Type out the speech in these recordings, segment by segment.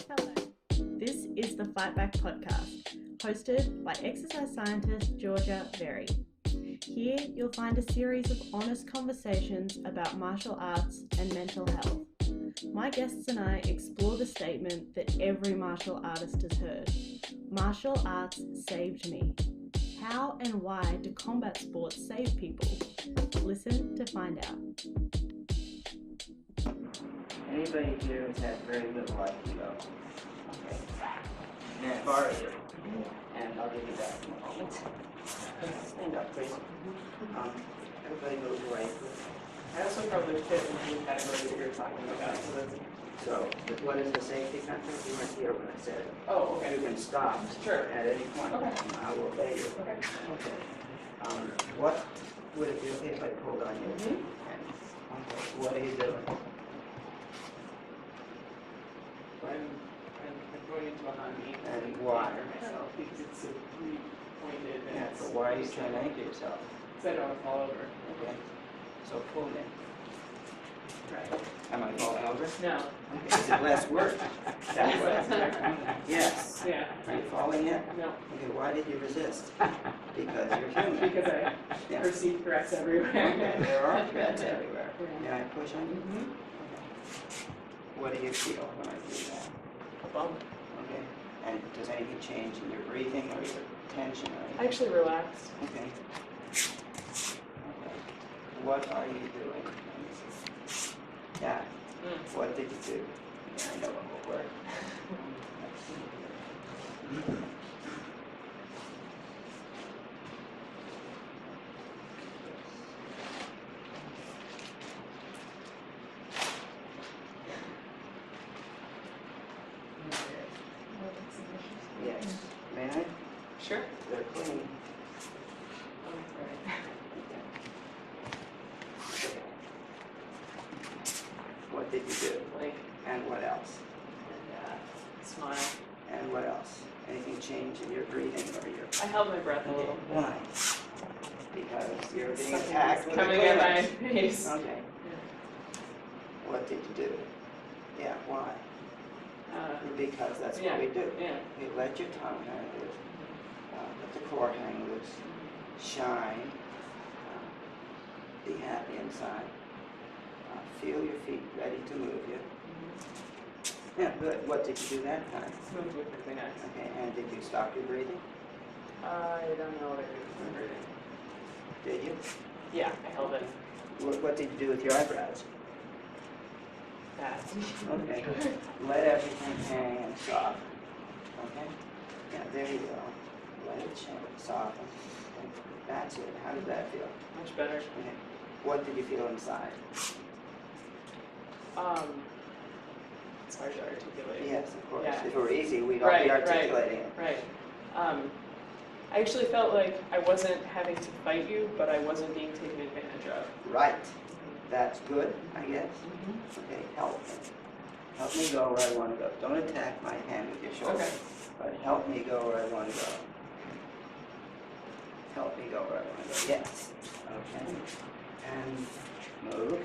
Hello. This is the Fight Back podcast, hosted by exercise scientist Georgia Very. Here you'll find a series of honest conversations about martial arts and mental health. My guests and I explore the statement that every martial artist has heard: martial arts saved me. How and why do combat sports save people? Listen to find out. Anybody here has had very little Aikido? Okay. And borrow you. And I'll give you that in a moment. Stand up, please. Everybody move away. I also probably fit into the category that you're talking about. So, what is the safety factor? You weren't here when I said it. Oh, okay. You can stop at any point. Okay. I will obey you. Okay. What would it be okay if I pulled on you? Okay. What are you doing? I'm going into a hanmi. And why? Myself because it's a three-pointed. Yeah, so why are you trying to anchor yourself? Because I don't want to fall over. Okay. So pull me. Right. Am I falling over? No. Okay. Is it less work? Yes. Yeah. Are you falling yet? No. Okay, why did you resist? Because you're human. Because I perceive threats everywhere. Okay, there are threats everywhere. Yeah. Can I push on you? Mm-hmm. What do you feel when I do that? A bump. Okay. And does anything change in your breathing or your tension or anything? I actually relaxed. Okay. Okay. What are you doing? Yeah. What did you do? Yeah, I know what will work. Yes. May I? Sure. They're clean. What did you do? Like, And what else? and smile. And what else? Anything change in your breathing or your... I held my breath a little. Why? Because you're being Something attacked was with a coming at my clearance. face. Okay. What did you do? Yeah, why? Because that's what we do. Yeah. We let your tongue hang loose, let the core hang loose, shine, be happy inside, feel your feet ready to move you. Yeah, good. What did you do that time? Moved with the neck. Okay, and did you stop your breathing? I don't know what I did with my breathing. Did you? Yeah, I held it. What did you do with your eyebrows? That. Okay. Let everything hang and soften. Okay? Yeah, there you go. Let it soften. Okay. That's it. How did that feel? Much better. Okay. What did you feel inside? It's hard to articulate. Yes, of course. Yeah. If it were easy, we'd all be articulating it. Right. I actually felt like I wasn't having to fight you, but I wasn't being taken advantage of. Right. That's good, I guess. Okay, help me. Help me go where I want to go. Don't attack my hand with your shoulder. Okay. But help me go where I want to go. Help me go where I want to go. Yes. Okay. And move.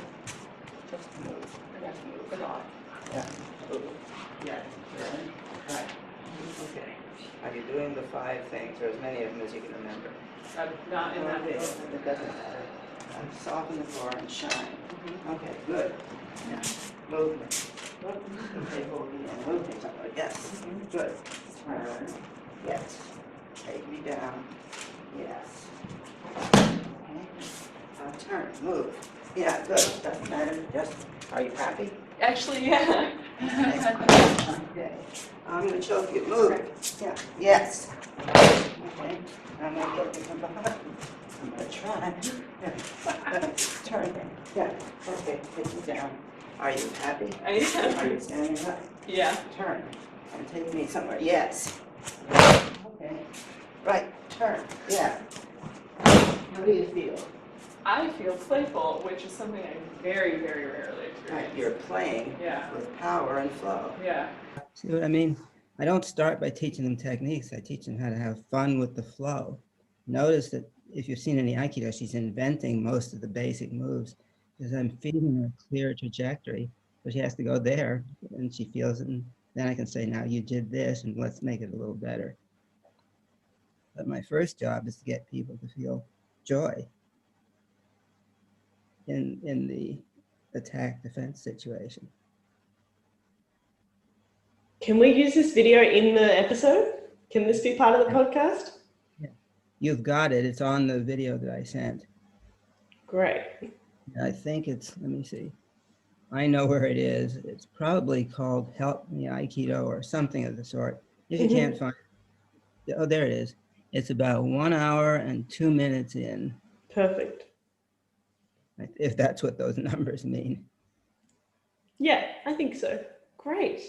Just move. Just move. Good off. Yeah. Move. Yeah. Turn. Right. Okay. Are you doing the 5 things, or as many of them as you can remember? Not in that Okay. way. It doesn't matter. Soften the core and shine. Okay, good. Yeah. Movement. Okay, hold me and move me somewhere. Yes. Good. Turn. Yes. Take me down. Yes. Okay. Turn. Move. Yeah, good. Doesn't matter. Just, are you happy? Actually, yeah. Okay. I'm going to choke you. Move. Yeah. Yes. Okay. I'm going to get you from behind. I'm going to try. Yeah. Turn. Yeah. Okay. Take me down. Are you happy? I am. Are you standing up? Yeah. Turn. And take me somewhere. Yes. Okay. Right. Turn. Yeah. How do you feel? I feel playful, which is something I very, very rarely experience. Right. You're playing with power and flow. Yeah. See what I mean? I don't start by teaching them techniques. I teach them how to have fun with the flow. Notice that if you've seen any Aikido, she's inventing most of the basic moves because I'm feeding her a clear trajectory. So she has to go there and she feels it and Then I can say, now you did this and let's make it a little better. But my first job is to get people to feel joy in the attack defense situation. Can we use this video in the episode? Can this be part of the podcast? Yeah. You've got it. It's on the video that I sent. Great. I think it's, let me see. I know where it is. It's probably called Help Me Aikido or something of the sort. If you can't find it, oh, there it is. It's about 1 hour and 2 minutes in. Perfect. If that's what those numbers mean. Yeah, I think so. Great.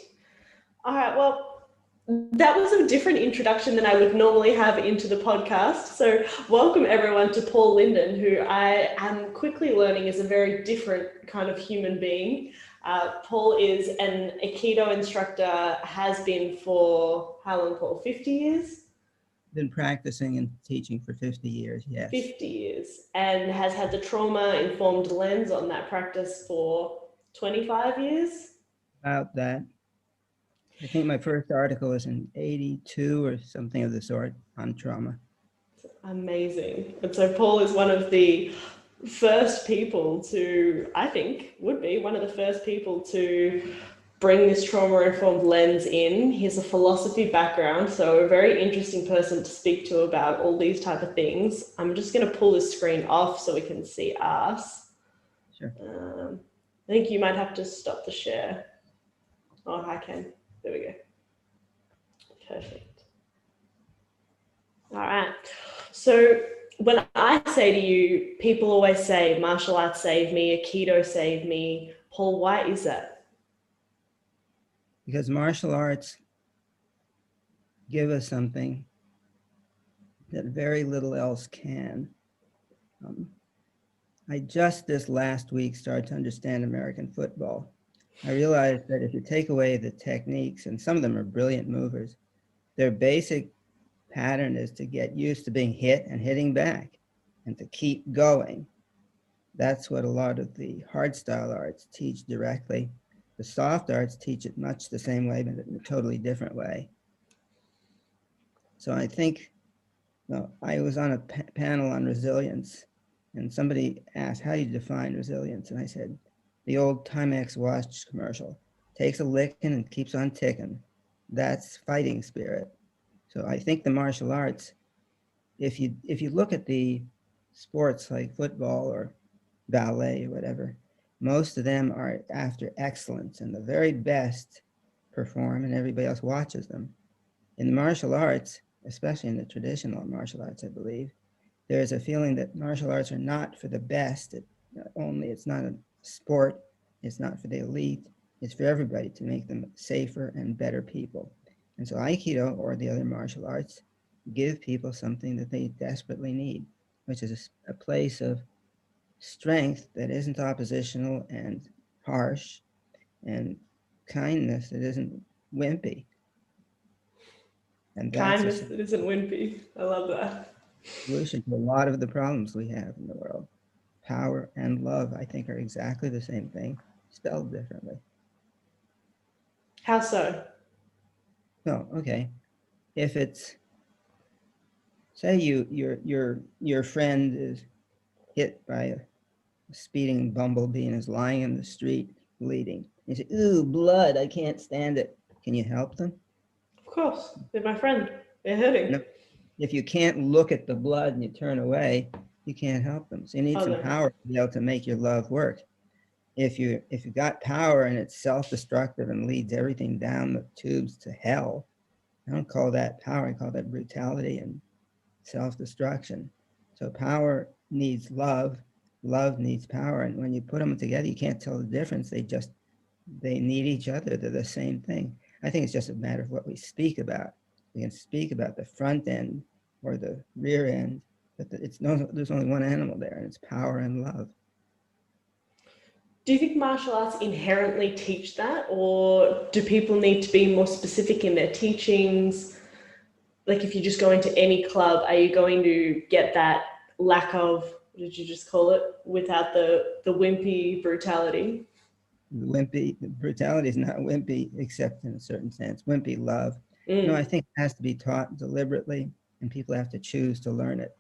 All right, well, that was a different introduction than I would normally have into the podcast. So welcome everyone to Paul Linden, who I am quickly learning is a very different kind of human being. Paul is an Aikido instructor, has been for, how long, Paul? 50 years? Been practicing and teaching for 50 years, yes. 50 years, and has had the trauma-informed lens on that practice for 25 years? About that. I think my first article was in 82 or something of the sort on trauma. Amazing. And so Paul is one of the first people to, I think, would be one of the first people to bring this trauma-informed lens in. He has a philosophy background, so a very interesting person to speak to about all these type of things. I'm just going to pull this screen off so we can see us. Sure. I think you might have to stop the share. Oh, I can. There we go. Perfect. All right. So when I say to you, people always say martial arts saved me, Aikido saved me. Paul, why is that? Because martial arts give us something that very little else can. I just this last week started to understand American football. I realized that if you take away the techniques, and some of them are brilliant movers, their basic pattern is to get used to being hit and hitting back and to keep going. That's what a lot of the hard style arts teach directly. The soft arts teach it much the same way, but in a totally different way. So I think, well, I was on a panel on resilience, and somebody asked, how do you define resilience? And I said, the old Timex watch commercial, takes a licking and keeps on ticking. That's fighting spirit. So I think the martial arts, if you look at the sports like football or ballet or whatever, most of them are after excellence, and the very best perform and everybody else watches them. In the martial arts, especially in the traditional martial arts, I believe, there's a feeling that martial arts are not for the best. It's not a sport, it's not for the elite, it's for everybody to make them safer and better people. And so Aikido or the other martial arts give people something that they desperately need, which is a place of strength that isn't oppositional and harsh, and kindness that isn't wimpy. And that's Kindness that isn't wimpy. I love that. solution to a lot of the problems we have in the world. Power and love, I think, are exactly the same thing, spelled differently. How so? No, okay. If it's, say your friend is hit by a speeding bumblebee and is lying in the street bleeding. You say, ooh, blood, I can't stand it. Can you help them? Of course, they're my friend. They're hurting. No. If you can't look at the blood and you turn away, you can't help them. So you need some power to be able to make your love work. If you got power and it's self-destructive and leads everything down the tubes to hell, I don't call that power, I call that brutality and self-destruction. So power needs love, love needs power, and when you put them together, you can't tell the difference. They need each other, they're the same thing. I think it's just a matter of what we speak about. We can speak about the front end or the rear end, but there's only one animal there, and it's power and love. Do you think martial arts inherently teach that, or do people need to be more specific in their teachings? Like if you just go into any club, are you going to get that lack of, what did you just call it, without the wimpy brutality? wimpy, brutality is not wimpy, except in a certain sense, wimpy love. No, I think it has to be taught deliberately, and people have to choose to learn it.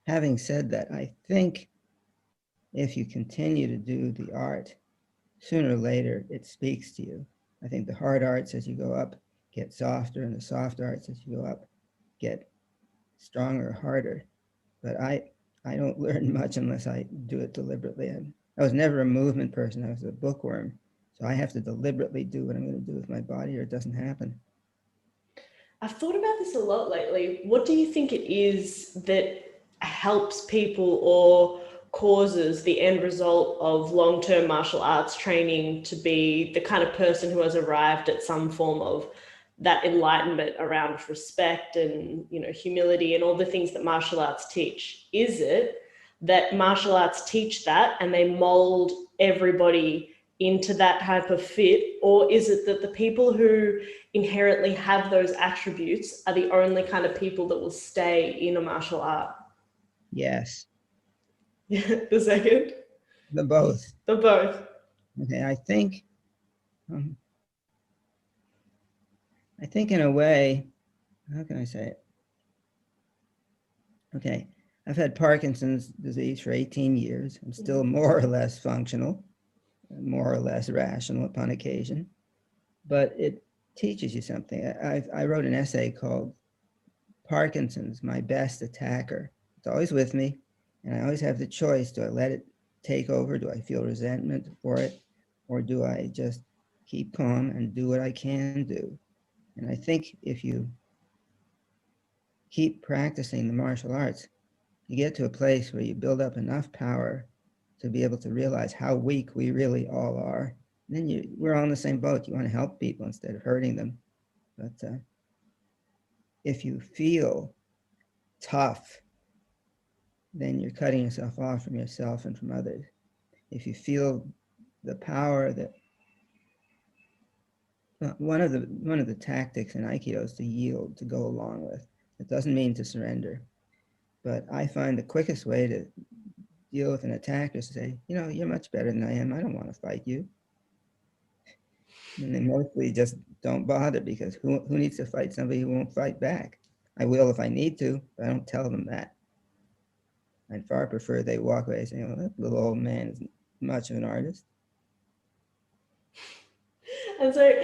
Having said that, I think if you continue to do the art, sooner or later it speaks to you. I think the hard arts as you go up get softer, and the soft arts as you go up get stronger, harder. But I don't learn much unless I do it deliberately. I was never a movement person. I was a bookworm. So I have to deliberately do what I'm going to do with my body, or it doesn't happen. I've thought about this a lot lately. What do you think it is that helps people or causes the end result of long-term martial arts training to be the kind of person who has arrived at some form of that enlightenment around respect and, you know, humility and all the things that martial arts teach? Is it that martial arts teach that and they mold everybody into that type of fit, or is it that the people who inherently have those attributes are the only kind of people that will stay in a martial art? Yes, The second? the both. The both. Okay, I think in a way, how can I say it? Okay, I've had Parkinson's disease for 18 years. I'm still more or less functional, more or less rational upon occasion, but it teaches you something. I wrote an essay called Parkinson's, My Best Attacker. It's always with me, and I always have the choice. Do I let it take over? Do I feel resentment for it? Or do I just keep calm and do what I can do? And I think if you keep practicing the martial arts, you get to a place where you build up enough power to be able to realize how weak we really all are. And then we're all in the same boat. You want to help people instead of hurting them. But if you feel tough, then you're cutting yourself off from yourself and from others. If you feel the power that one of the tactics in Aikido is to yield, to go along with. It doesn't mean to surrender. But I find the quickest way to deal with an attacker is to say, you know, you're much better than I am. I don't want to fight you. And they mostly just don't bother, because who needs to fight somebody who won't fight back? I will if I need to, but I don't tell them that. I'd far prefer they walk away saying, well, that little old man isn't much of an artist. And so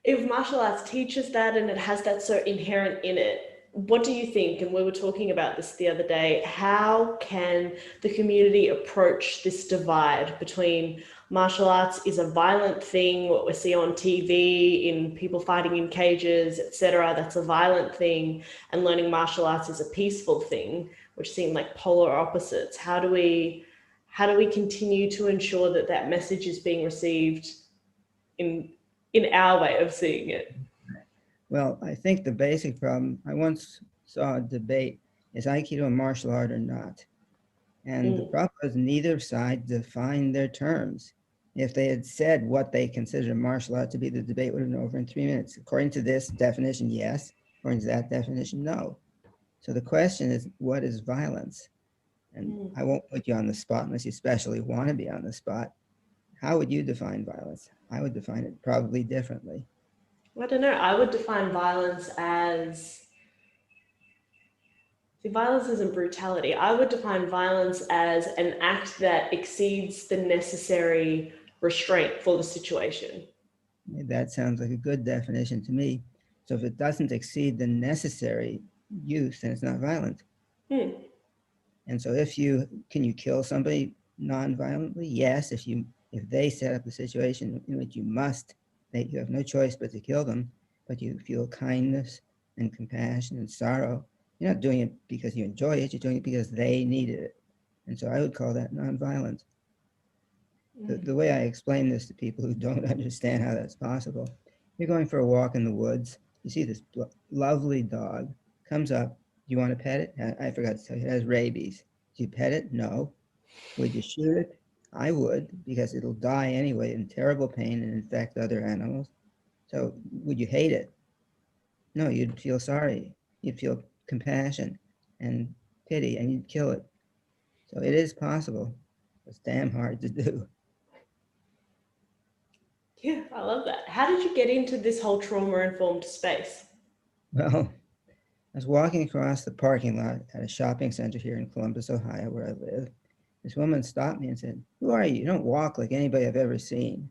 if martial arts teaches that and it has that so inherent in it, what do you think, and we were talking about this the other day, how can the community approach this divide between martial arts is a violent thing, what we see on TV in people fighting in cages, etc., that's a violent thing, and learning martial arts is a peaceful thing, which seem like polar opposites? How do we continue to ensure that that message is being received in our way of seeing it? Well, I think the basic problem, I once saw a debate, is Aikido a martial art or not? And the problem is neither side defined their terms. If they had said what they considered a martial art to be, the debate would have been over in 3 minutes. According to this definition, yes. According to that definition, no. So the question is, what is violence? And I won't put you on the spot unless you especially want to be on the spot. How would you define violence? I would define it probably differently. I don't know. I would define violence as, violence isn't brutality. I would define violence as an act that exceeds the necessary restraint for the situation. That sounds like a good definition to me. So if it doesn't exceed the necessary use, then it's not violent. And so can you kill somebody non-violently? Yes, if they set up the situation in which you have no choice but to kill them, but you feel kindness and compassion and sorrow. You're not doing it because you enjoy it, you're doing it because they needed it. And so I would call that non-violent. The way I explain this to people who don't understand how that's possible, you're going for a walk in the woods, you see this lovely dog, comes up, do you want to pet it? I forgot to tell you, it has rabies. Do you pet it? No. Would you shoot it? I would, because it'll die anyway in terrible pain and infect other animals. So would you hate it? No, you'd feel sorry. You'd feel compassion and pity, and you'd kill it. So it is possible. It's damn hard to do. Yeah, I love that. How did you get into this whole trauma-informed space? Well, I was walking across the parking lot at a shopping center here in Columbus, Ohio, where I live. This woman stopped me and said, "Who are you? You don't walk like anybody I've ever seen."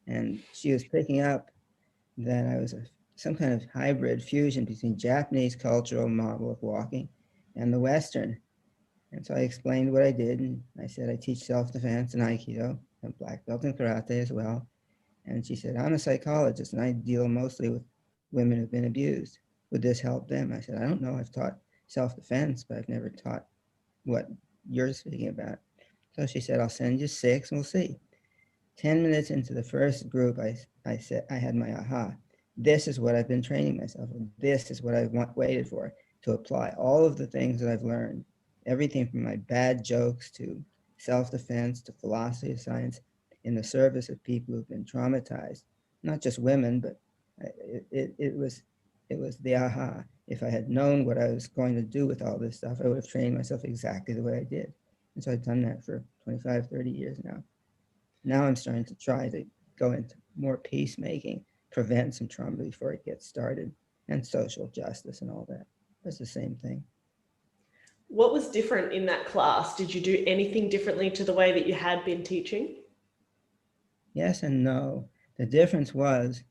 And she was picking up that I was some kind of hybrid fusion between Japanese cultural model of walking and the Western. And so I explained what I did, and I said, I teach self-defense and Aikido, and black belt in karate as well. And she said, I'm a psychologist, and I deal mostly with women who've been abused. Would this help them? I said, I don't know. I've taught self-defense, but I've never taught what you're speaking about. So she said, I'll send you 6, and we'll see. 10 minutes into the first group, I said, I had my aha. This is what I've been training myself in. This is what I've waited for, to apply all of the things that I've learned, everything from my bad jokes to self-defense to philosophy of science, in the service of people who've been traumatized. Not just women, but it was the aha. If I had known what I was going to do with all this stuff, I would have trained myself exactly the way I did. And so I've done that for 25, 30 years now. Now I'm starting to try to go into more peacemaking, prevent some trauma before it gets started, and social justice and all that. That's the same thing. What was different in that class? Did you do anything differently to the way that you had been teaching? Yes and no. The difference was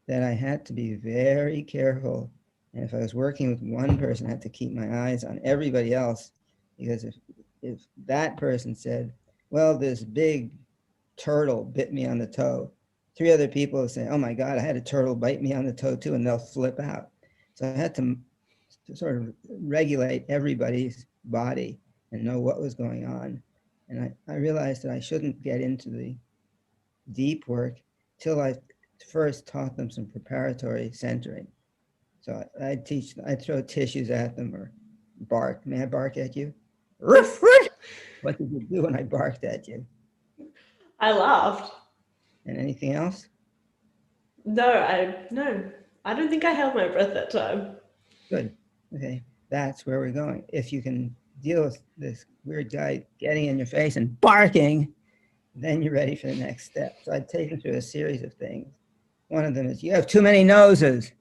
that I had to be very careful. And if I was working with one person, I had to keep my eyes on everybody else. Because if that person said, well, this big turtle bit me on the toe, 3 other people will say, oh my God, I had a turtle bite me on the toe too, and they'll flip out. So I had to sort of regulate everybody's body and know what was going on. And I realized that I shouldn't get into the deep work till I first taught them some preparatory centering. So I'd throw tissues at them or bark. May I bark at you? Ruff, ruff. What did you do when I barked at you? I laughed. And anything else? No, I don't think I held my breath that time. Good. Okay, that's where we're going. If you can deal with this weird guy getting in your face and barking, then you're ready for the next step. So I'd take them through a series of things. One of them is, you have too many noses,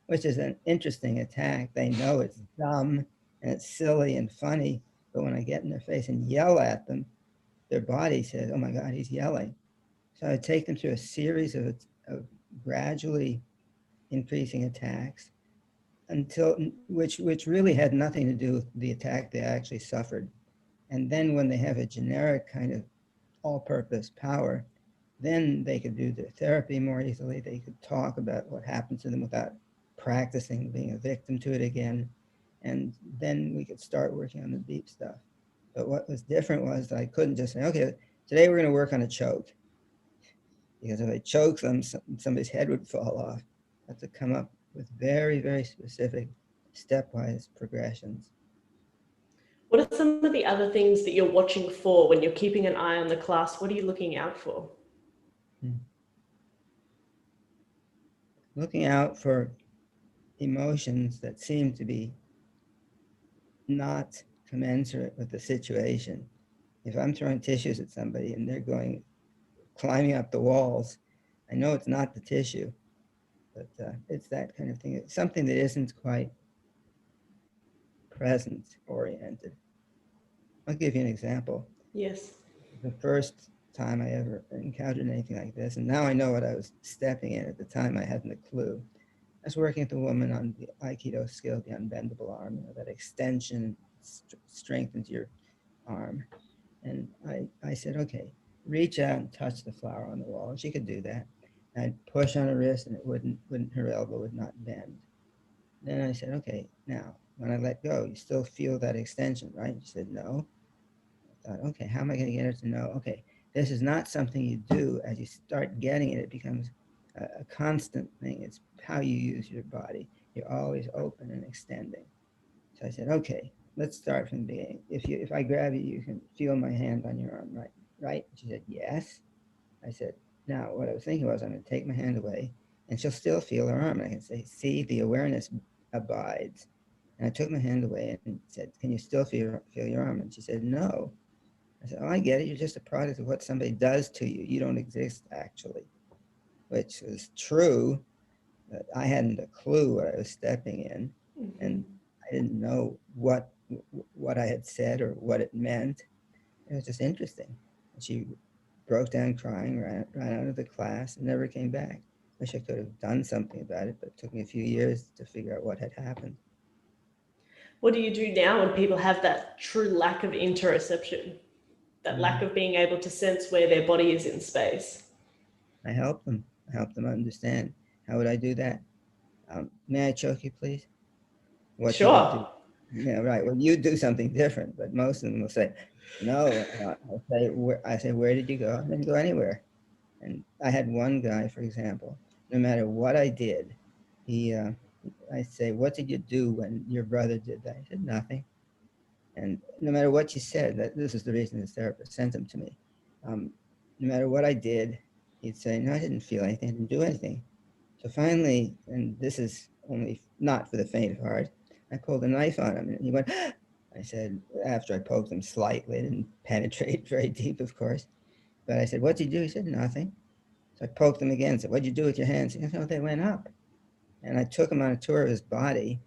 which is an interesting attack. They know it's dumb and it's silly and funny, but when I get in their face and yell at them, their body says, oh my God, he's yelling. So I'd take them through a series of gradually increasing attacks until, which really had nothing to do with the attack they actually suffered. And then when they have a generic kind of all-purpose power, then they could do their therapy more easily. They could talk about what happened to them without practicing being a victim to it again. And then we could start working on the deep stuff. But what was different was that I couldn't just say, okay, today we're going to work on a choke. Because if I choke them, somebody's head would fall off. I have to come up with very, very specific stepwise progressions. What are some of the other things that you're watching for when you're keeping an eye on the class? What are you looking out for? Looking out for emotions that seem to be not commensurate with the situation. If I'm throwing tissues at somebody and they're climbing up the walls, I know it's not the tissue, but it's that kind of thing. It's something that isn't quite present oriented. I'll give you an example. Yes. The first time I ever encountered anything like this, and now I know what I was stepping in. At the time, I hadn't a clue. I was working with a woman on the Aikido skill, the unbendable arm, that extension strengthens your arm. And I said, okay, reach out and touch the flower on the wall. And she could do that. And I'd push on her wrist and her elbow would not bend. Then I said, okay, now when I let go, you still feel that extension, right? She said, no. I thought, okay, how am I going to get her to know? Okay, this is not something you do. As you start getting it, it becomes a constant thing. It's how you use your body. You're always open and extending. So I said, okay, let's start from the beginning. If I grab you, you can feel my hand on your arm, right? Right? She said, yes. I said, now what I was thinking was I'm going to take my hand away and she'll still feel her arm. And I can say, see, the awareness abides. And I took my hand away and said, can you still feel your arm? And she said, no. I said, oh, I get it. You're just a product of what somebody does to you. You don't exist, actually. which was true, but I hadn't a clue what I was stepping in, and I didn't know what I had said or what it meant. It was just interesting. And she broke down crying, ran out of the class, and never came back. Wish I could have done something about it, but it took me a few years to figure out what had happened. What do you do now when people have that true lack of interoception, that lack of being able to sense where their body is in space? I help them. I help them understand. How would I do that? May I choke you, please? What should I do? Sure. Yeah, right. Well, you do something different, but most of them will say, no. I say, where did you go? I didn't go anywhere. And I had one guy, for example, no matter what I did, I say, what did you do when your brother did that? He said, nothing. And no matter what you said, this is the reason his therapist sent him to me. No matter what I did, he'd say, no, I didn't feel anything, I didn't do anything. So finally, and this is only not for the faint of heart, I pulled a knife on him and he went, I said, after I poked him slightly, it didn't penetrate very deep, of course. But I said, what'd you do? He said, nothing. So I poked him again, said, what'd you do with your hands? He said, no, they went up. And I took him on a tour of his body,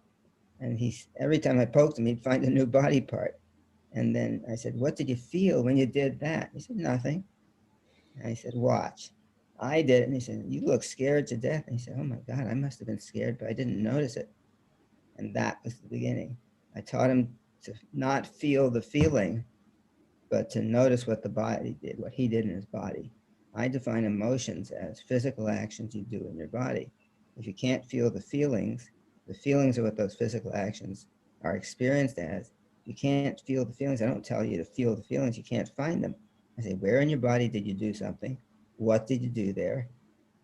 and every time I poked him, he'd find a new body part. And then I said, what did you feel when you did that? He said, nothing. And I said, watch. I did it. And he said, you look scared to death. And he said, oh my God, I must have been scared, but I didn't notice it. And that was the beginning. I taught him to not feel the feeling, but to notice what the body did, what he did in his body. I define emotions as physical actions you do in your body. If you can't feel the feelings are what those physical actions are experienced as. If you can't feel the feelings, I don't tell you to feel the feelings, you can't find them. I say, where in your body did you do something? What did you do there?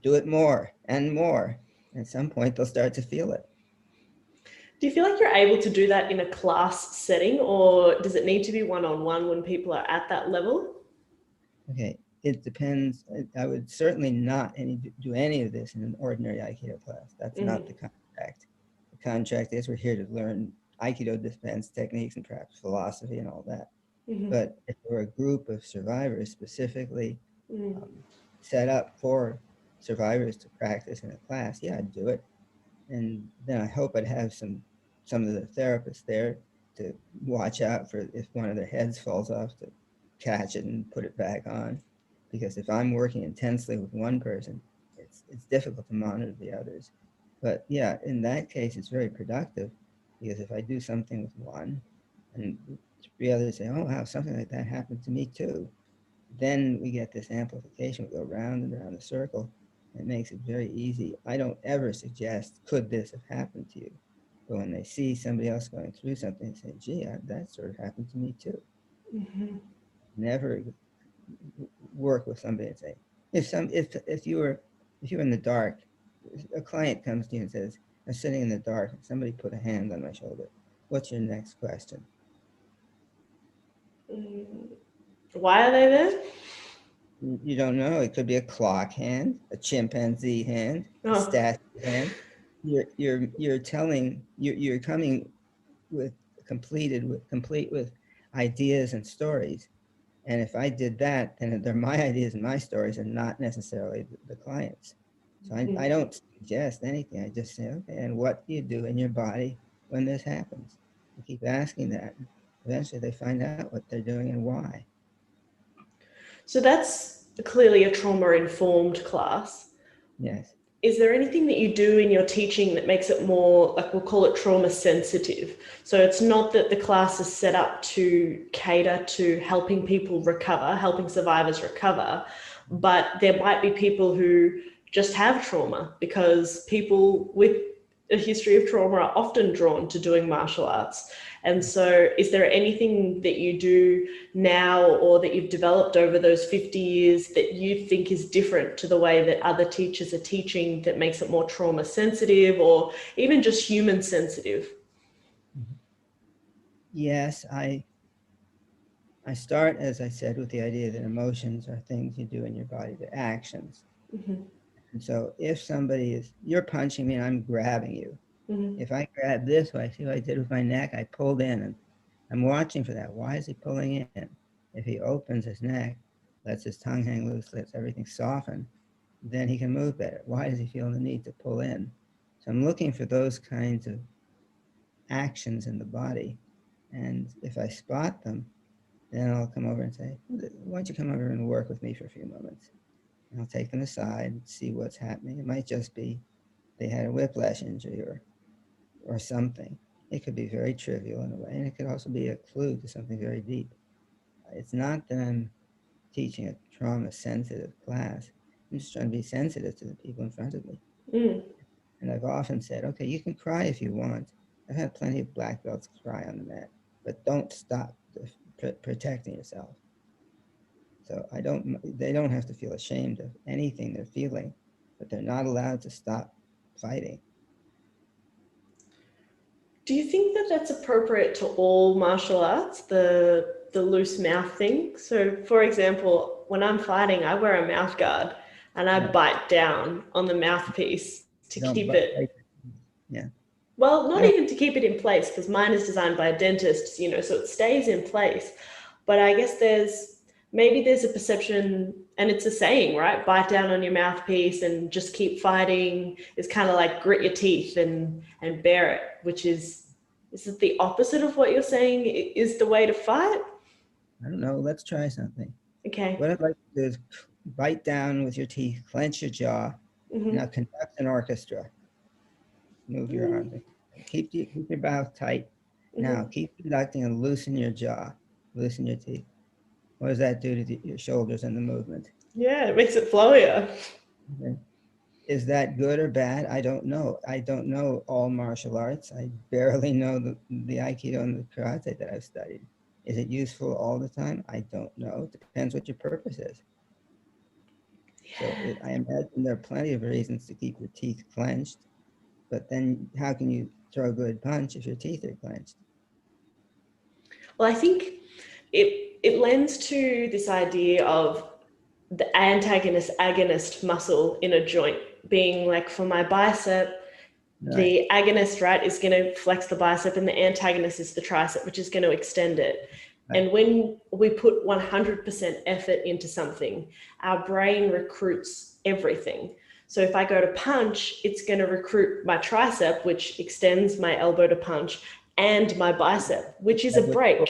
Do it more and more. At some point, they'll start to feel it. Do you feel like you're able to do that in a class setting, or does it need to be one-on-one when people are at that level? Okay, it depends. I would certainly not do any of this in an ordinary Aikido class. That's not the contract. The contract is we're here to learn Aikido defense techniques and perhaps philosophy and all that. But if we're a group of survivors specifically set up for survivors to practice in a class, yeah, I'd do it. And then I hope I'd have some of the therapists there to watch out for if one of their heads falls off, to catch it and put it back on. Because if I'm working intensely with one person, it's difficult to monitor the others. But yeah, in that case, it's very productive, because if I do something with one and three others say, oh wow, something like that happened to me too, then we get this amplification. We go round and around the circle. It makes it very easy. I don't ever suggest, could this have happened to you? But when they see somebody else going through something, they say, gee, that sort of happened to me too. Never work with somebody and say, if you were in the dark, a client comes to you and says, I'm sitting in the dark, and somebody put a hand on my shoulder. What's your next question? Why are they there? You don't know. It could be a clock hand, a chimpanzee hand, a statue hand. You're coming complete with ideas and stories. And if I did that, then they're my ideas and my stories, and not necessarily the client's. So I don't suggest anything. I just say, okay, and what do you do in your body when this happens? I keep asking that. Eventually they find out what they're doing and why. So that's clearly a trauma-informed class. Yes. Is there anything that you do in your teaching that makes it more, like, we'll call it trauma sensitive? So it's not that the class is set up to cater to helping people recover, helping survivors recover, but there might be people who just have trauma, because people with a history of trauma are often drawn to doing martial arts. And so is there anything that you do now, or that you've developed over those 50 years, that you think is different to the way that other teachers are teaching, that makes it more trauma sensitive, or even just human sensitive? Yes, I start, as I said, with the idea that emotions are things you do in your body, they're actions. And so if somebody you're punching me and I'm grabbing you, if I grab this way, see what I did with my neck? I pulled in, and I'm watching for that. Why is he pulling in? If he opens his neck, lets his tongue hang loose, lets everything soften, then he can move better. Why does he feel the need to pull in? So I'm looking for those kinds of actions in the body. And if I spot them, then I'll come over and say, why don't you come over and work with me for a few moments? And I'll take them aside, see what's happening. It might just be they had a whiplash injury or something. It could be very trivial in a way, and it could also be a clue to something very deep. It's not that I'm teaching a trauma-sensitive class. I'm just trying to be sensitive to the people in front of me. Mm. And I've often said, okay, you can cry if you want. I've had plenty of black belts cry on the mat, but don't stop protecting yourself. So they don't have to feel ashamed of anything they're feeling, but they're not allowed to stop fighting. Do you think that that's appropriate to all martial arts, the loose mouth thing? So, for example, when I'm fighting, I wear a mouth guard and I bite down on the mouthpiece to keep it. Yeah. Well, not even to keep it in place, because mine is designed by a dentist, so it stays in place. But I guess there's a perception, and it's a saying, right? Bite down on your mouthpiece and just keep fighting. It's kind of like grit your teeth and bear it, which is it the opposite of what you're saying is the way to fight? I don't know. Let's try something. Okay. What I'd like to do is bite down with your teeth, clench your jaw. Mm-hmm. Now conduct an orchestra. Move your arms. Keep your mouth tight. Mm-hmm. Now keep conducting and loosen your jaw, loosen your teeth. What does that do to your shoulders and the movement? Yeah, it makes it flowier. Okay. Is that good or bad? I don't know. I don't know all martial arts. I barely know the Aikido and the karate that I've studied. Is it useful all the time? I don't know. It depends what your purpose is. So I imagine there are plenty of reasons to keep your teeth clenched, but then how can you throw a good punch if your teeth are clenched? Well, I think it lends to this idea of the antagonist agonist muscle in a joint being like, for my bicep, the agonist, right, is going to flex the bicep, and the antagonist is the tricep, which is going to extend it. Right. And when we put 100% effort into something, our brain recruits everything. So if I go to punch, it's going to recruit my tricep, which extends my elbow to punch, and my bicep, which is a break.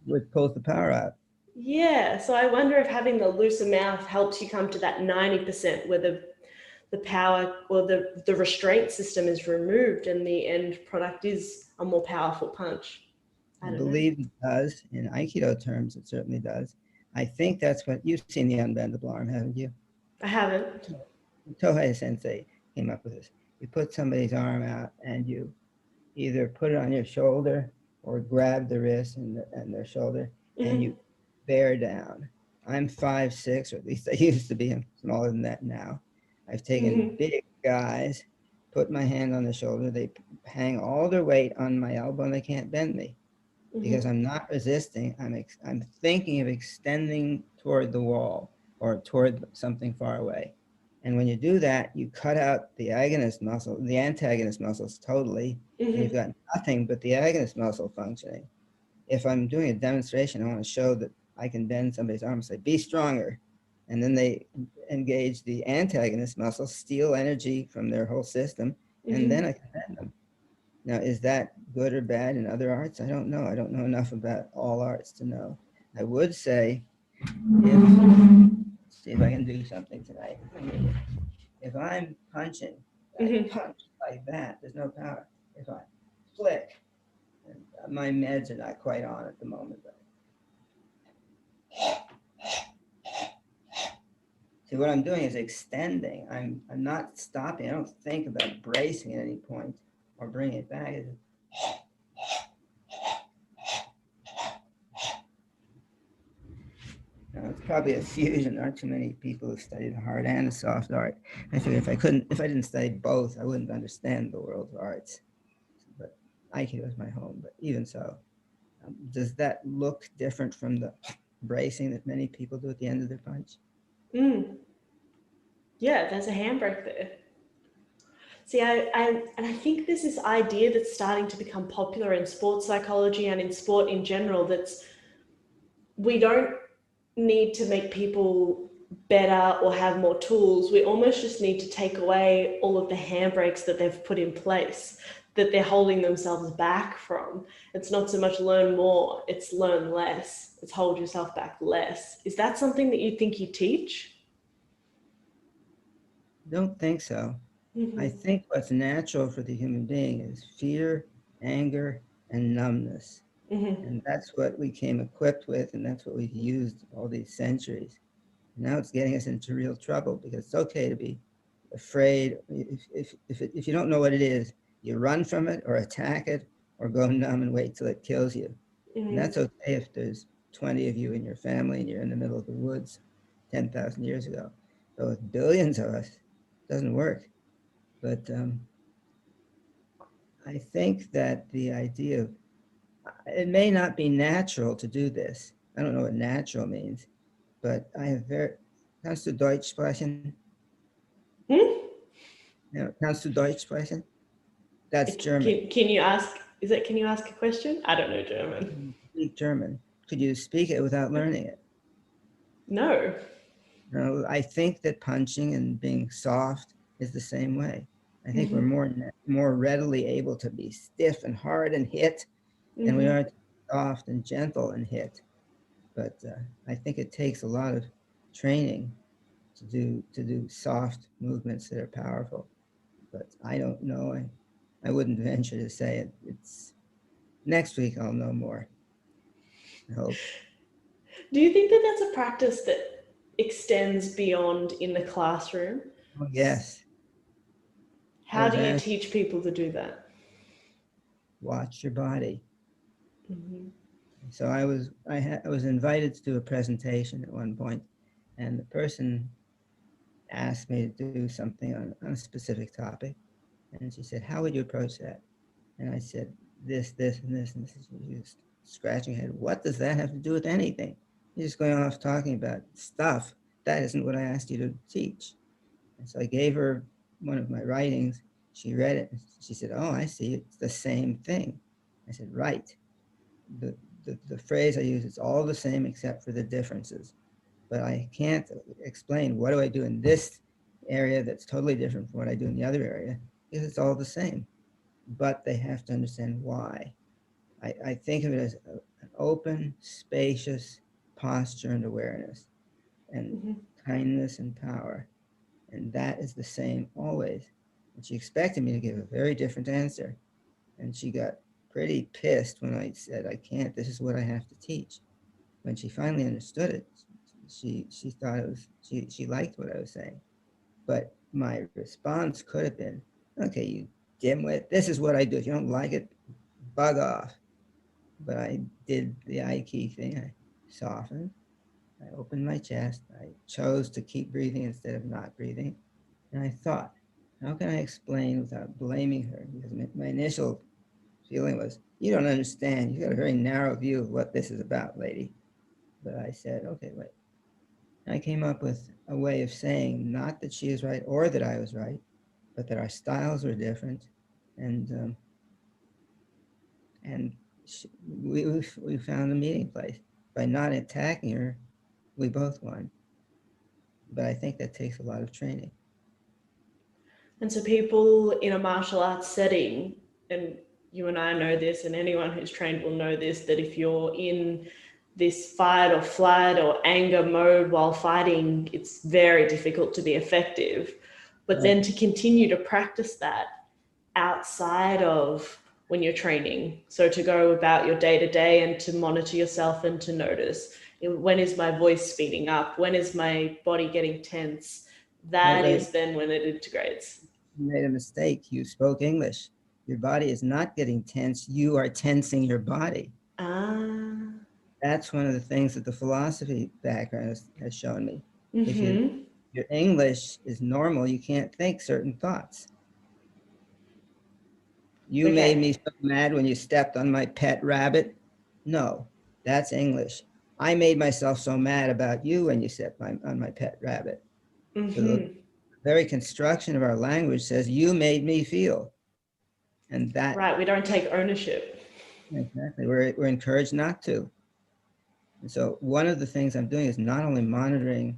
Which pulls the power out. Yeah. So I wonder if having the looser mouth helps you come to that 90% where the power or the restraint system is removed and the end product is a more powerful punch. I believe it does. In Aikido terms, it certainly does. I think that's what you've seen, the unbendable arm, haven't you? I haven't. Tohei Sensei came up with this. You put somebody's arm out and you either put it on your shoulder or grab the wrist and their shoulder, and you bear down. I'm 5'6", or at least I used to be. I'm smaller than that now. I've taken big guys, put my hand on the shoulder. They hang all their weight on my elbow and they can't bend me because I'm not resisting. I'm thinking of extending toward the wall or toward something far away. And when you do that, you cut out the agonist muscle, the antagonist muscles totally, and you've got nothing but the agonist muscle functioning. If I'm doing a demonstration, I want to show that I can bend somebody's arm and say, be stronger. And then they engage the antagonist muscle, steal energy from their whole system, and then I can bend them. Now, is that good or bad in other arts? I don't know. I don't know enough about all arts to know. I would say, see if I can do something tonight. If I'm punching, I punch like that, there's no power. If I flick, my meds are not quite on at the moment. But see, what I'm doing is extending. I'm not stopping. I don't think about bracing at any point or bringing it back. Now, it's probably a fusion. There aren't too many people who study the hard and the soft art. I figure if I didn't study both, I wouldn't understand the world of arts. But Aikido is my home. But even so, does that look different from the bracing that many people do at the end of their punch? Yeah, there's a handbrake there. See, I think there's this idea that's starting to become popular in sports psychology and in sport in general, we don't need to make people better or have more tools. We almost just need to take away all of the handbrakes that they've put in place, that they're holding themselves back from. It's not so much learn more, it's learn less. It's hold yourself back less. Is that something that you think you teach? Don't think so. I Mm-hmm. think what's natural for the human being is fear, anger, and numbness. Mm-hmm. And that's what we came equipped with, and that's what we've used all these centuries. Now it's getting us into real trouble because it's okay to be afraid. If you don't know what it is, you run from it or attack it or go numb and wait till it kills you. And Mm-hmm. that's okay if there's 20 of you in your family and you're in the middle of the woods 10,000 years ago. But with billions of us, it doesn't work. But I think that the idea of, it may not be natural to do this. I don't know what natural means, but I have kannst du Deutsch sprechen? Hmm? No, kannst du Deutsch sprechen? That's German. Can you ask, can you ask a question? I don't know German. Speak German. Could you speak it without learning it? No. No, I think that punching and being soft is the same way. I think we're Mm-hmm. more readily able to be stiff and hard and hit than we Mm-hmm. are to be soft and gentle and hit. But I think it takes a lot of training to do soft movements that are powerful. But I don't know. I wouldn't venture to say it. It's next week I'll know more. I hope. Do you think that that's a practice that extends beyond in the classroom? Oh, yes. I How was do you asked, teach people to do that? watch your body. Mm-hmm. So I was invited to do a presentation at one point, and the person asked me to do something on a specific topic, and she said, "How would you approach that?" And I said, this, and this, and this. She was scratching her head. What does that have to do with anything? You're just going off talking about stuff. That isn't what I asked you to teach. And so I gave her one of my writings. She read it. And she said, "Oh, I see. It's the same thing." I said, "Right. The phrase I use is all the same except for the differences. But I can't explain what do I do in this area that's totally different from what I do in the other area because it's all the same. But they have to understand why." I think of it as an open, spacious posture and awareness and Mm-hmm. kindness and power. And that is the same always. And she expected me to give a very different answer. And she got pretty pissed when I said, "I can't, this is what I have to teach." When she finally understood it, she thought it was, she liked what I was saying. But my response could have been, "Okay, you dimwit, this is what I do. If you don't like it, bug off." But I did the Aikido thing. I softened. I opened my chest. I chose to keep breathing instead of not breathing. And I thought, how can I explain without blaming her? Because my initial feeling was, you don't understand. You've got a very narrow view of what this is about, lady. But I said, okay, wait. And I came up with a way of saying not that she is right or that I was right, but that our styles were different. And and we found a meeting place. By not attacking her, we both won. But I think that takes a lot of training. And so people in a martial arts setting, and you and I know this, and anyone who's trained will know this, that if you're in this fight or flight or anger mode while fighting, it's very difficult to be effective. But Right. then to continue to practice that outside of when you're training. So to go about your day to day and to monitor yourself and to notice, when is my voice speeding up? When is my body getting tense? Wait, That wait. is then when it integrates. You made a mistake. You spoke English. Your body is not getting tense. You are tensing your body. Ah. That's one of the things that the philosophy background has shown me. If Mm-hmm. your English is normal, you can't think certain thoughts. You made me Okay. so mad when you stepped on my pet rabbit. No, that's English. I made myself so mad about you when you stepped on my pet rabbit. So the Mm-hmm. very construction of our language says you made me feel. And that, Right. We don't take ownership. exactly, we're encouraged not to. And so one of the things I'm doing is not only monitoring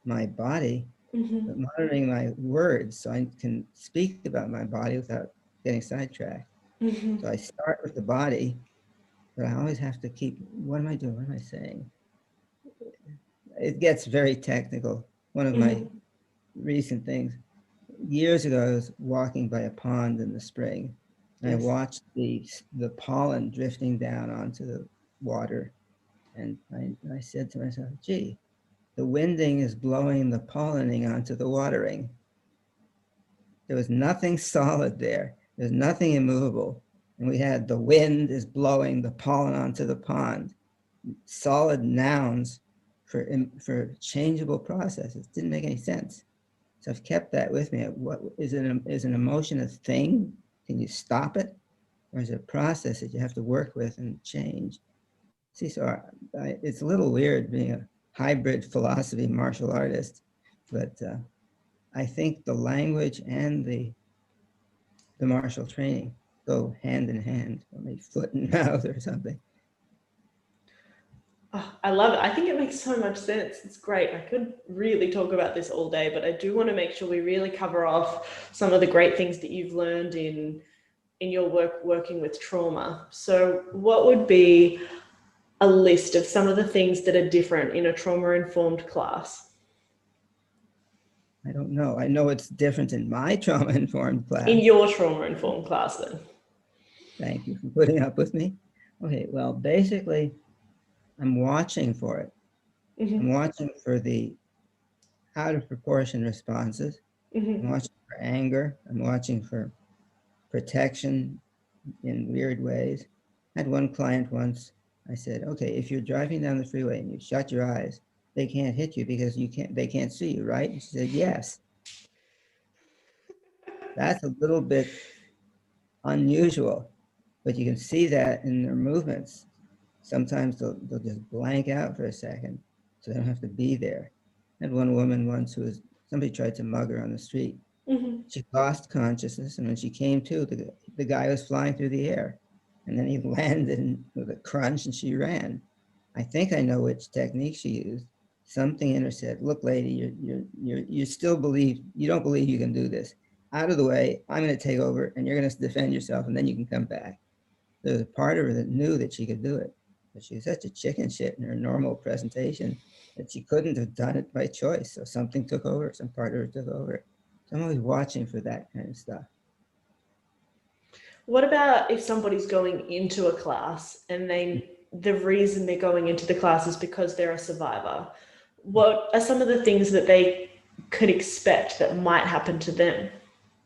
my body, Mm-hmm. but monitoring my words so I can speak about my body without getting sidetracked. Mm-hmm. So I start with the body, but I always have to keep, what am I doing? What am I saying? It gets very technical. One of my Mm-hmm. recent things, years ago, I was walking by a pond in the spring, and I Yes. watched the pollen drifting down onto the water. And I said to myself, gee, the winding is blowing the pollening onto the watering. There was nothing solid there. There's nothing immovable. And we had the wind is blowing the pollen onto the pond. Solid nouns for changeable processes. Didn't make any sense. So I've kept that with me. What is an emotion a thing? Can you stop it? Or is it a process that you have to work with and change? See, so it's a little weird being a hybrid philosophy martial artist, but I think the language and the martial training go hand in hand, or maybe foot and mouth or something. Oh, I love it. I think it makes so much sense. It's great. I could really talk about this all day, but I do want to make sure we really cover off some of the great things that you've learned in your work working with trauma. So what would be a list of some of the things that are different in a trauma-informed class? I don't know. I know it's different in my trauma-informed class. In your trauma-informed class, then. Thank you for putting up with me. Okay, well, basically, I'm watching for it. Mm-hmm. I'm watching for the out of proportion responses. Mm-hmm. I'm watching for anger. I'm watching for protection in weird ways. I had one client once, I said, okay, if you're driving down the freeway and you shut your eyes, they can't hit you because they can't see you, right? And she said, yes. That's a little bit unusual, but you can see that in their movements. Sometimes they'll just blank out for a second, so they don't have to be there. I had one woman once somebody tried to mug her on the street. Mm-hmm. She lost consciousness, and when she came to, the guy was flying through the air, and then he landed with a crunch, and she ran. I think I know which technique she used. Something in her said, "Look, lady, you still believe you don't believe you can do this. Out of the way. I'm going to take over, and you're going to defend yourself, and then you can come back." There was a part of her that knew that she could do it, but she was such a chicken shit in her normal presentation that she couldn't have done it by choice. So something took over. Some part of her took over. So I'm always watching for that kind of stuff. What about if somebody's going into a class and the reason they're going into the class is because they're a survivor? What are some of the things that they could expect that might happen to them?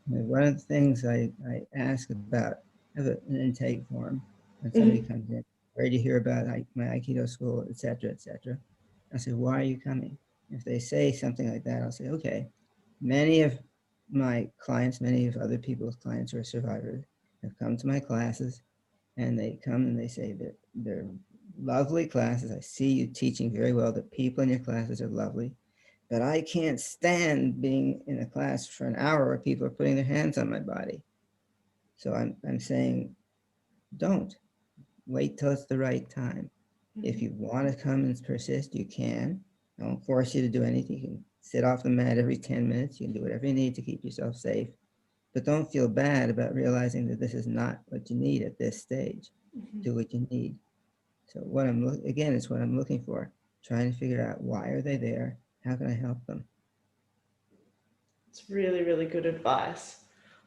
One of the things I ask about, I have an intake form when somebody Mm-hmm. comes in, where do you hear about my Aikido school, et cetera, et cetera. I say, why are you coming? If they say something like that, I'll say, okay, many of my clients, many of other people's clients who are survivors have come to my classes, and they come and they say that they're lovely classes. I see you teaching very well. The people in your classes are lovely. But I can't stand being in a class for an hour where people are putting their hands on my body. So I'm saying, don't. Wait till it's the right time. If you want to come and persist, you can. I won't force you to do anything. You can sit off the mat every 10 minutes. You can do whatever you need to keep yourself safe. But don't feel bad about realizing that this is not what you need at this stage. Mm-hmm. Do what you need. So again, it's what I'm looking for. Trying to figure out, why are they there? How can I help them? It's really, really good advice.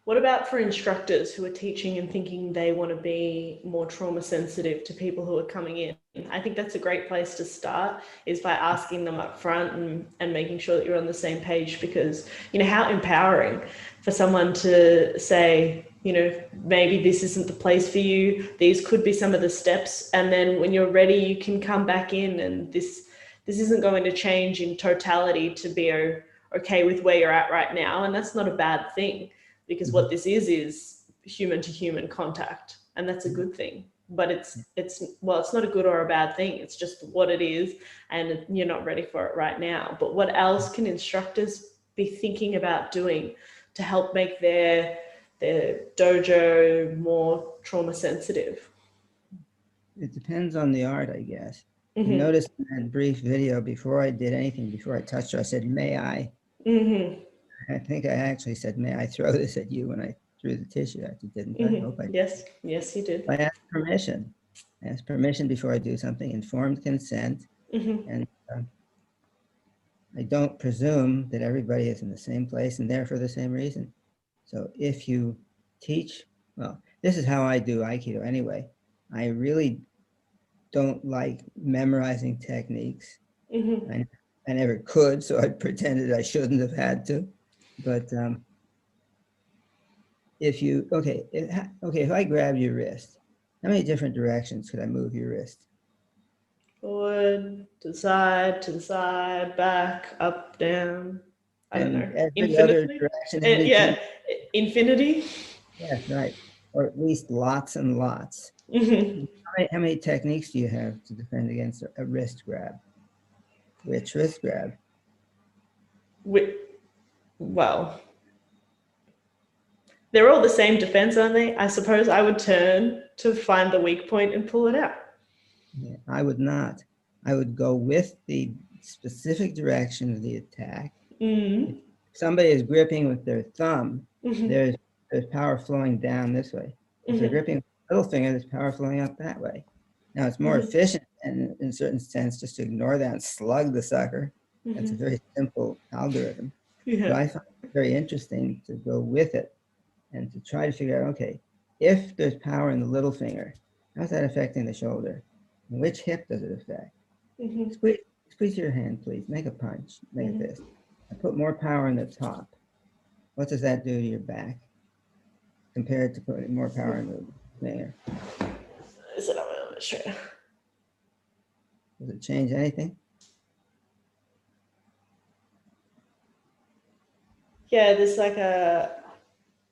What about for instructors who are teaching and thinking they want to be more trauma sensitive to people who are coming in? I think that's a great place to start, is by asking them up front and making sure that you're on the same page, because, how empowering for someone to say, maybe this isn't the place for you. These could be some of the steps. And then when you're ready, you can come back in, and this isn't going to change in totality to be okay with where you're at right now. And that's not a bad thing, because what this is human to human contact, and that's a good thing. But it's not a good or a bad thing. It's just what it is, and you're not ready for it right now. But what else can instructors be thinking about doing to help make their dojo more trauma sensitive? It depends on the art, I guess. You notice in that brief video, before I did anything, before I touched her, I said, may I? I think I actually said, may I throw this at you when I threw the tissue at you, didn't I? Hope I did. Yes, you did. I asked permission. I asked permission before I do something, informed consent. And I don't presume that everybody is in the same place and there for the same reason. So if you teach, well, this is how I do Aikido anyway. I really don't like memorizing techniques. I never could, so I pretended I shouldn't have had to. But if I grab your wrist, how many different directions could I move your wrist? Forward, to the side, back, up, down. I don't know. Every other direction in between. Yeah, infinity. Yes, right. Or at least lots and lots. How many techniques do you have to defend against a wrist grab? Which wrist grab? Well, they're all the same defense, aren't they? I suppose I would turn to find the weak point and pull it out. Yeah, I would not. I would go with the specific direction of the attack. If somebody is gripping with their thumb, there's power flowing down this way. If they're gripping with the little finger, there's power flowing up that way. Now it's more efficient and in a certain sense just to ignore that and slug the sucker. That's a very simple algorithm. But I find it very interesting to go with it and to try to figure out, okay, if there's power in the little finger, how's that affecting the shoulder? And which hip does it affect? Squeeze your hand, please. Make a punch. Make a fist. I put more power in the top. What does that do to your back compared to putting more power in the finger? Is it? I'm not sure. Does it change anything? Yeah, there's like a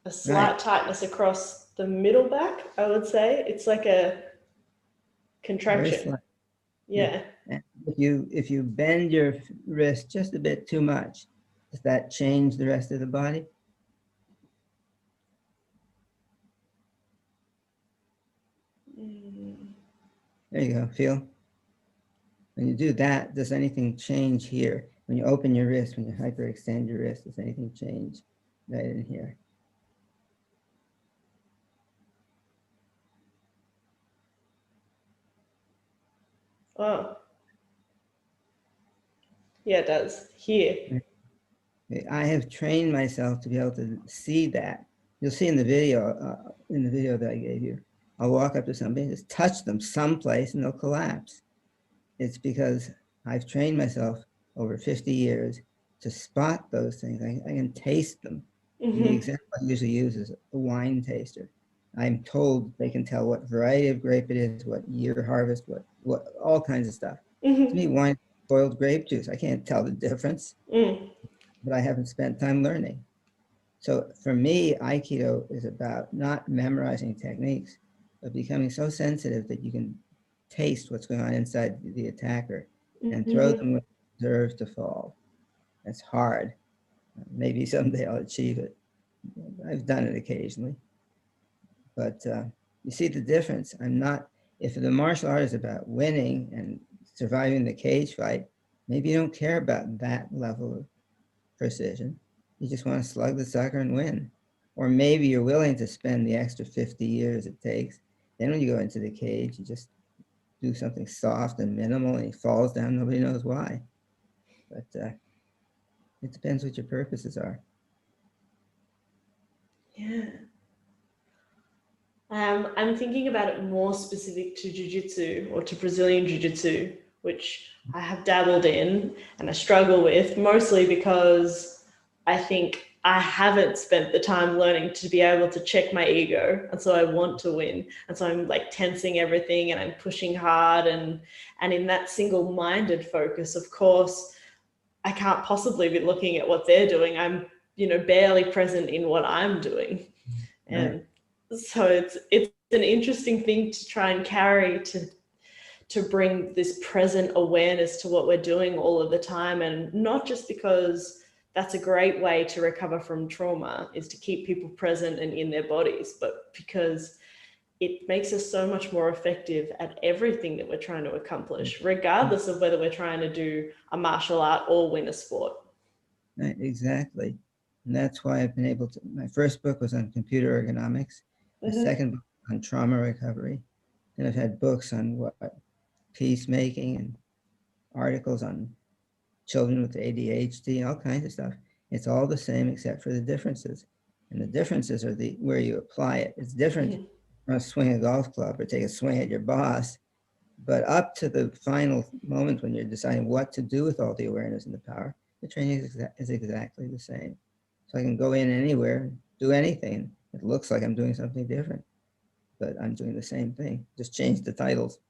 slight tightness across the middle back, I would say. It's like a contraction. Yeah. And if you bend your wrist just a bit too much, does that change the rest of the body? There you go. Feel? When you do that, does anything change here? When you open your wrist, when you hyperextend your wrist, does anything change right in here? Oh. Yeah, it does. Here. I have trained myself to be able to see that. You'll see in the video that I gave you, I'll walk up to somebody and just touch them someplace and they'll collapse. It's because I've trained myself over 50 years to spot those things. I can taste them. The example I usually use is a wine taster. I'm told they can tell what variety of grape it is, what year harvest, what all kinds of stuff. To me, wine is boiled grape juice. I can't tell the difference, but I haven't spent time learning. So for me, Aikido is about not memorizing techniques, but becoming so sensitive that you can taste what's going on inside the attacker and throw them with reserve to fall. That's hard. Maybe someday I'll achieve it. I've done it occasionally. But you see the difference. If the martial art is about winning and surviving the cage fight, maybe you don't care about that level of precision. You just want to slug the sucker and win. Or maybe you're willing to spend the extra 50 years it takes. Then when you go into the cage, you just do something soft and minimal and he falls down, nobody knows why. But it depends what your purposes are. Yeah. I'm thinking about it more specific to jiu-jitsu or to Brazilian jiu-jitsu, which I have dabbled in and I struggle with, mostly because I think I haven't spent the time learning to be able to check my ego. And so I want to win. And so I'm like tensing everything and I'm pushing hard. And in that single-minded focus, of course, I can't possibly be looking at what they're doing. I'm, barely present in what I'm doing. And so it's an interesting thing to try and carry to bring this present awareness to what we're doing all of the time. And not just because that's a great way to recover from trauma, is to keep people present and in their bodies, but because it makes us so much more effective at everything that we're trying to accomplish, regardless of whether we're trying to do a martial art or win a sport. Right, exactly. And that's why I've been able to, my first book was on computer ergonomics, the second book on trauma recovery. And I've had books on what peacemaking and articles on children with ADHD, all kinds of stuff. It's all the same except for the differences. And the differences are where you apply it. It's different from swing a golf club or take a swing at your boss, but up to the final moment when you're deciding what to do with all the awareness and the power, the training is exactly the same. So I can go in anywhere, do anything. It looks like I'm doing something different, but I'm doing the same thing. Just change the titles.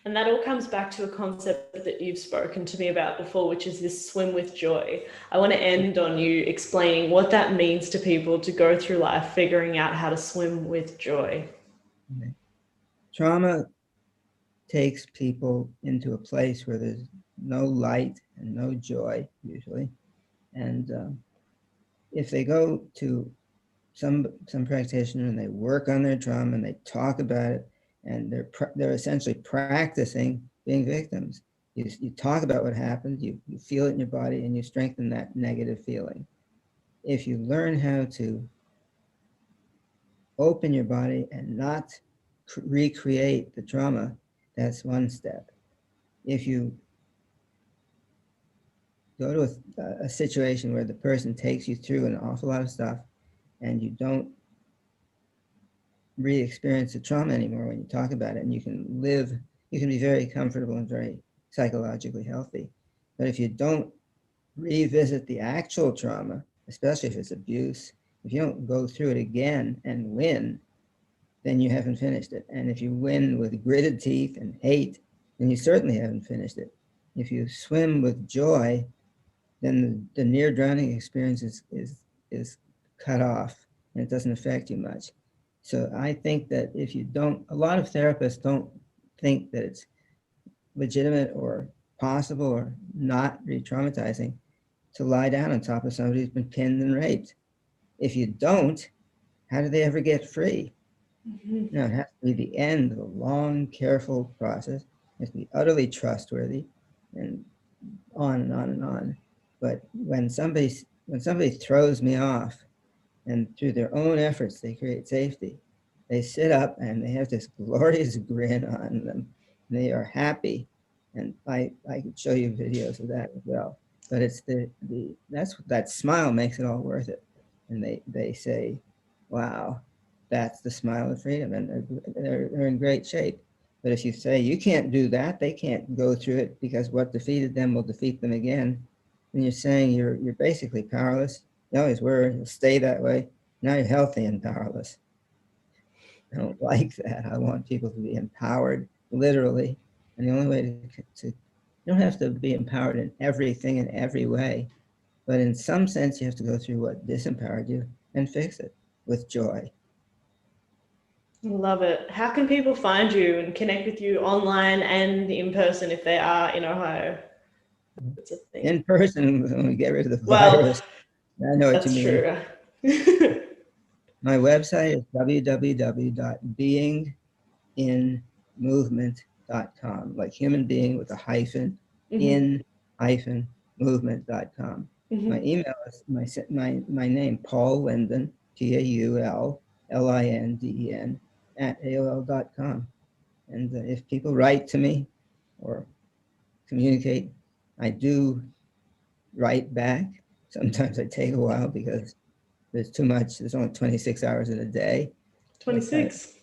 And that all comes back to a concept that you've spoken to me about before, which is this swim with joy. I want to end on you explaining what that means to people to go through life figuring out how to swim with joy. Okay. Trauma takes people into a place where there's no light and no joy, usually. And if they go to some practitioner and they work on their trauma and they talk about it, and they're essentially practicing being victims. You talk about what happened, you feel it in your body, and you strengthen that negative feeling. If you learn how to open your body and not recreate the trauma, that's one step. If you go to a situation where the person takes you through an awful lot of stuff and you don't re-experience the trauma anymore when you talk about it, and you can be very comfortable and very psychologically healthy. But if you don't revisit the actual trauma, especially if it's abuse, if you don't go through it again and win, then you haven't finished it. And if you win with gritted teeth and hate, then you certainly haven't finished it. If you swim with joy, then the near drowning experience is cut off and it doesn't affect you much. So I think that if you don't, a lot of therapists don't think that it's legitimate or possible or not re-traumatizing to lie down on top of somebody who's been pinned and raped. If you don't, how do they ever get free? No, it has to be the end of a long, careful process. It has to be utterly trustworthy, and on and on and on. But when somebody throws me off, and through their own efforts they create safety, they sit up and they have this glorious grin on them. And they are happy, and I could show you videos of that as well. But it's that smile makes it all worth it. And they say, "Wow, that's the smile of freedom," and they're in great shape. But if you say you can't do that, they can't go through it because what defeated them will defeat them again, then you're saying you're basically powerless. You always were. You'll stay that way. Now you're healthy and powerless. I don't like that. I want people to be empowered, literally. And the only way to you don't have to be empowered in everything in every way, but in some sense you have to go through what disempowered you and fix it with joy. Love it. How can people find you and connect with you online and in person if they are in Ohio? That's a thing. In person, when we get rid of the virus, I know what you mean. That's true. My website is www.beinginmovement.com, like human being with a hyphen, in-movement.com. My email is my name, Paul Linden, PaulLinden, @AOL.com. And if people write to me or communicate, I do write back. Sometimes I take a while because there's too much. There's only 26 hours in a day. 26.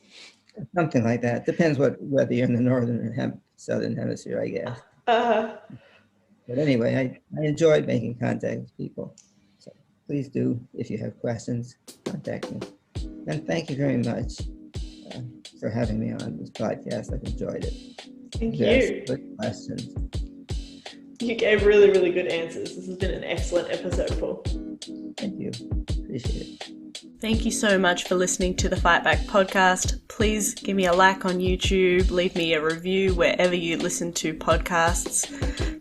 Something like that. Depends whether you're in the northern or southern hemisphere, I guess. But anyway, I enjoy making contact with people. So please do, if you have questions, contact me. And thank you very much for having me on this podcast. I've enjoyed it. Thank you. Good questions. You gave really, really good answers. This has been an excellent episode, Paul. Thank you. Appreciate it. Thank you so much for listening to the Fight Back podcast. Please give me a like on YouTube, leave me a review wherever you listen to podcasts.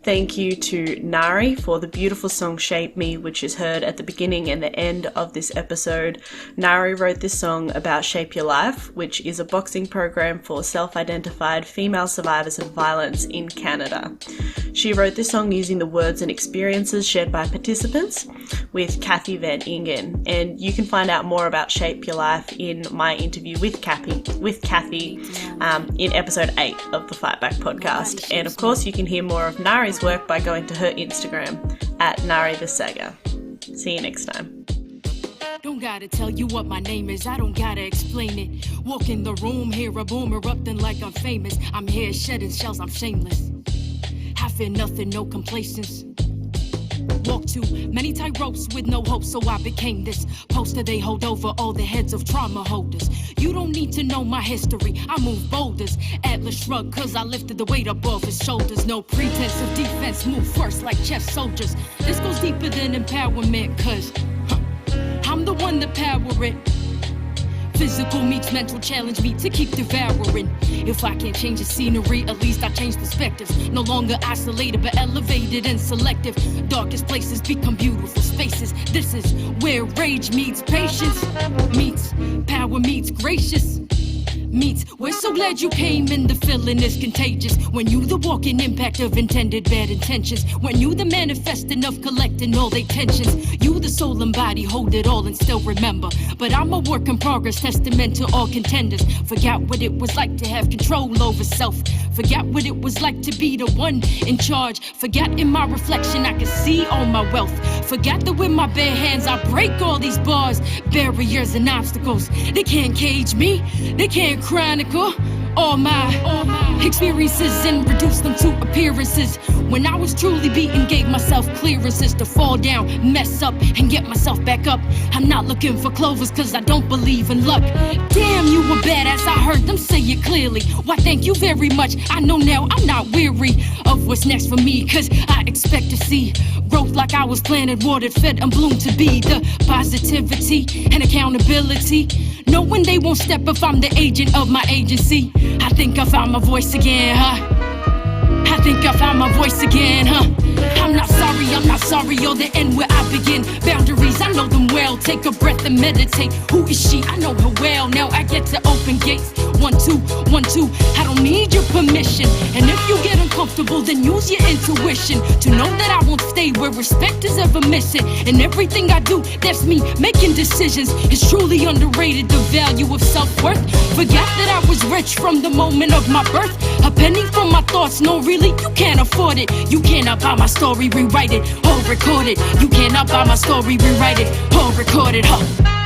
thank you to Nari for the beautiful song Shape Me, which is heard at the beginning and the end of this episode. Nari wrote this song about Shape Your Life, which is a boxing program for self-identified female survivors of violence in Canada. She wrote this song using the words and experiences shared by participants with Kathy Van Ingen, and you can find out more about Shape Your Life in my interview with Kathy in episode 8 of the Fight Back podcast. And of course, you can hear more of Nari's work by going to her Instagram at Nari the Saga. See you next time. Don't gotta tell you what my name is, I don't gotta explain it. Walk in the room, hear a boom erupting like I'm famous. I'm here shedding shells, I'm shameless. I fear nothing, no complacence. Walk too many tight ropes with no hope, so I became this poster they hold over all the heads of trauma holders. You don't need to know my history, I move boulders. Atlas shrug, cause I lifted the weight up off his shoulders. No pretense of defense, move first like chess soldiers. This goes deeper than empowerment, cause I'm the one that power it. Physical meets mental, challenge me to keep devouring. If I can't change the scenery, at least I change perspectives. No longer isolated, but elevated and selective. Darkest places become beautiful spaces. This is where rage meets patience, meets power meets gracious. Meets, we're so glad you came and the feeling is contagious. When you the walking impact of intended bad intentions. When you the manifesting of collecting all their tensions. You the soul and body hold it all and still remember. But I'm a work in progress, testament to all contenders. Forgot what it was like to have control over self. Forgot what it was like to be the one in charge. Forgot in my reflection I could see all my wealth. Forgot that with my bare hands I break all these bars, barriers and obstacles. They can't cage me, they can't chronicle all my experiences and reduce them to appearances. When I was truly beaten, gave myself clearances to fall down, mess up, and get myself back up. I'm not looking for clovers cause I don't believe in luck. Damn, you were badass, I heard them say it clearly. Why thank you very much, I know now I'm not weary of what's next for me. Cause I expect to see growth like I was planted, watered, fed, and bloomed to be. The positivity and accountability, knowing they won't step if I'm the agent of my agency. I think I found my voice again, huh? I think I found my voice again, huh? I'm not sorry, or the end where I begin. Boundaries, I know them well. Take a breath and meditate. Who is she? I know her well. Now I get to open gates. 1, 2, 1, 2. I don't need your permission. And if you get uncomfortable, then use your intuition to know that I won't stay where respect is ever missing. And everything I do, that's me making decisions. It's truly underrated, the value of self-worth. Forgot that I was rich from the moment of my birth. A penny from my thoughts, no really, you can't afford it. You cannot buy my story, rewrite it, or record it. You cannot buy my story, rewrite it, or record it, huh?